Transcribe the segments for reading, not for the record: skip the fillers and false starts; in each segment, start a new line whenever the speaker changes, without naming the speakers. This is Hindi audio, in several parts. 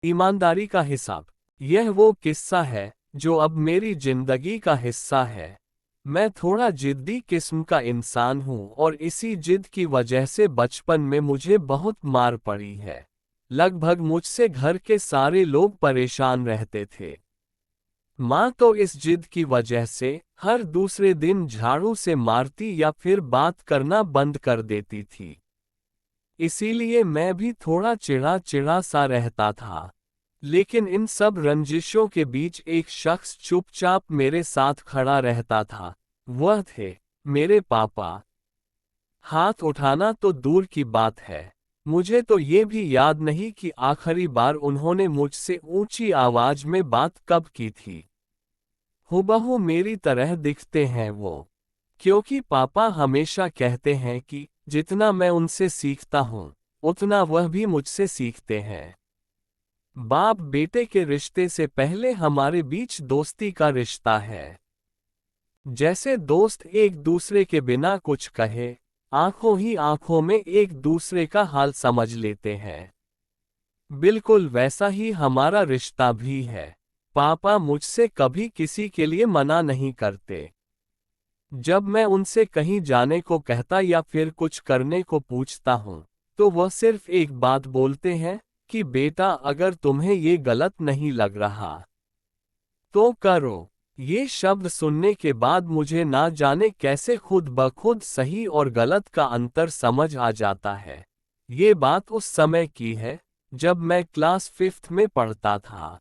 ईमानदारी का हिसाब। यह वो किस्सा है जो अब मेरी जिंदगी का हिस्सा है। मैं थोड़ा जिद्दी किस्म का इंसान हूँ और इसी जिद की वजह से बचपन में मुझे बहुत मार पड़ी है। लगभग मुझसे घर के सारे लोग परेशान रहते थे। माँ तो इस जिद की वजह से हर दूसरे दिन झाड़ू से मारती या फिर बात करना बंद कर देती थी। इसीलिए मैं भी थोड़ा चिढ़ा चिढ़ा सा रहता था। लेकिन इन सब रंजिशों के बीच एक शख्स चुपचाप मेरे साथ खड़ा रहता था। वह थे मेरे पापा। हाथ उठाना तो दूर की बात है, मुझे तो ये भी याद नहीं कि आखिरी बार उन्होंने मुझसे ऊंची आवाज में बात कब की थी। हूबहू मेरी तरह दिखते हैं वो, क्योंकि पापा हमेशा कहते हैं कि जितना मैं उनसे सीखता हूँ उतना वह भी मुझसे सीखते हैं। बाप बेटे के रिश्ते से पहले हमारे बीच दोस्ती का रिश्ता है। जैसे दोस्त एक दूसरे के बिना कुछ कहे आंखों ही आंखों में एक दूसरे का हाल समझ लेते हैं, बिल्कुल वैसा ही हमारा रिश्ता भी है। पापा मुझसे कभी किसी के लिए मना नहीं करते। जब मैं उनसे कहीं जाने को कहता या फिर कुछ करने को पूछता हूँ तो वह सिर्फ एक बात बोलते हैं कि बेटा अगर तुम्हें ये गलत नहीं लग रहा तो करो। ये शब्द सुनने के बाद मुझे ना जाने कैसे खुद ब खुद सही और गलत का अंतर समझ आ जाता है। ये बात उस समय की है जब मैं क्लास 5th में पढ़ता था।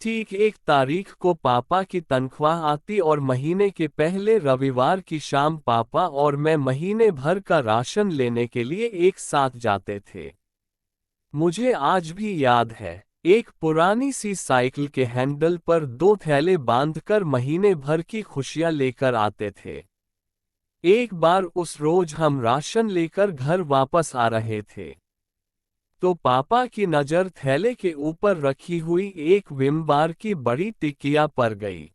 ठीक 1 तारीख को पापा की तनख्वाह आती और महीने के पहले रविवार की शाम पापा और मैं महीने भर का राशन लेने के लिए एक साथ जाते थे। मुझे आज भी याद है, एक पुरानी सी साइकिल के हैंडल पर 2 थैले बांधकर महीने भर की खुशियां लेकर आते थे। एक बार उस रोज हम राशन लेकर घर वापस आ रहे थे तो पापा की नज़र थैले के ऊपर रखी हुई एक विम बार की बड़ी टिकिया पर गई।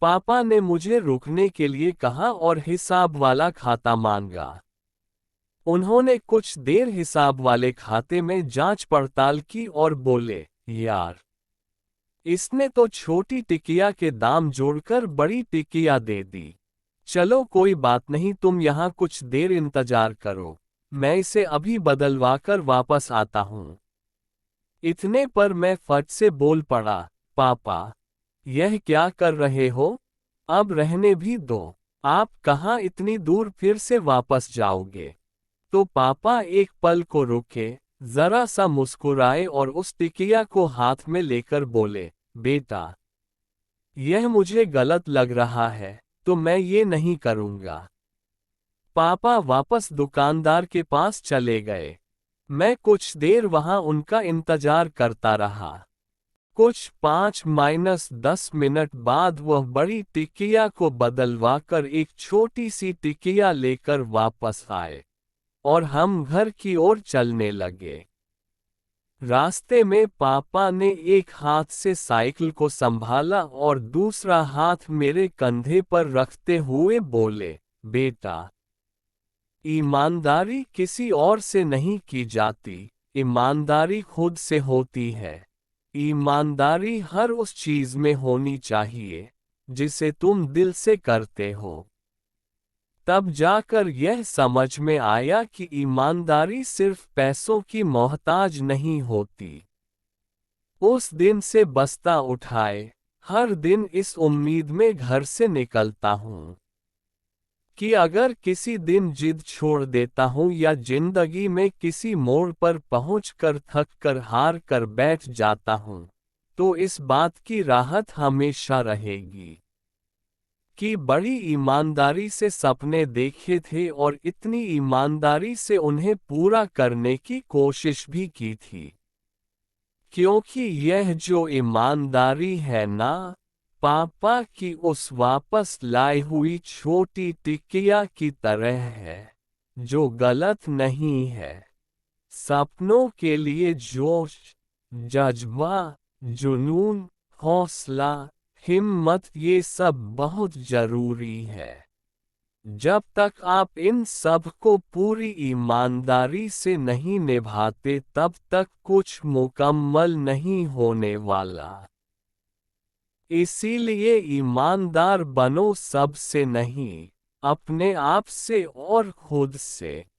पापा ने मुझे रुकने के लिए कहा और हिसाब वाला खाता मांगा। उन्होंने कुछ देर हिसाब वाले खाते में जांच पड़ताल की और बोले, यार, इसने तो छोटी टिकिया के दाम जोड़कर बड़ी टिकिया दे दी। चलो कोई बात नहीं, तुम यहाँ कुछ देर इंतजार करो, मैं इसे अभी बदलवा कर वापस आता हूँ। इतने पर मैं फट से बोल पड़ा, पापा, यह क्या कर रहे हो? अब रहने भी दो, आप कहाँ इतनी दूर फिर से वापस जाओगे? तो पापा एक पल को रुके, जरा सा मुस्कुराए और उस टिकिया को हाथ में लेकर बोले, बेटा, यह मुझे गलत लग रहा है तो मैं ये नहीं करूँगा। पापा वापस दुकानदार के पास चले गए। मैं कुछ देर वहां उनका इंतजार करता रहा। कुछ 5-10 मिनट बाद वह बड़ी टिकिया को बदलवा कर एक छोटी सी टिकिया लेकर वापस आए और हम घर की ओर चलने लगे। रास्ते में पापा ने एक हाथ से साइकिल को संभाला और दूसरा हाथ मेरे कंधे पर रखते हुए बोले, बेटा, ईमानदारी किसी और से नहीं की जाती, ईमानदारी खुद से होती है। ईमानदारी हर उस चीज में होनी चाहिए जिसे तुम दिल से करते हो। तब जाकर यह समझ में आया कि ईमानदारी सिर्फ पैसों की मोहताज नहीं होती। उस दिन से बस्ता उठाए हर दिन इस उम्मीद में घर से निकलता हूँ कि अगर किसी दिन जिद छोड़ देता हूँ या जिंदगी में किसी मोड़ पर पहुंचकर थक कर हार कर बैठ जाता हूँ तो इस बात की राहत हमेशा रहेगी कि बड़ी ईमानदारी से सपने देखे थे और इतनी ईमानदारी से उन्हें पूरा करने की कोशिश भी की थी। क्योंकि यह जो ईमानदारी है ना, पापा की उस वापस लाई हुई छोटी टिकिया की तरह है, जो गलत नहीं है। सपनों के लिए जोश, जज्बा, जुनून, हौसला, हिम्मत, ये सब बहुत जरूरी है। जब तक आप इन सब को पूरी ईमानदारी से नहीं निभाते तब तक कुछ मुकम्मल नहीं होने वाला। इसीलिए ईमानदार बनो, सबसे नहीं, अपने आप से और खुद से।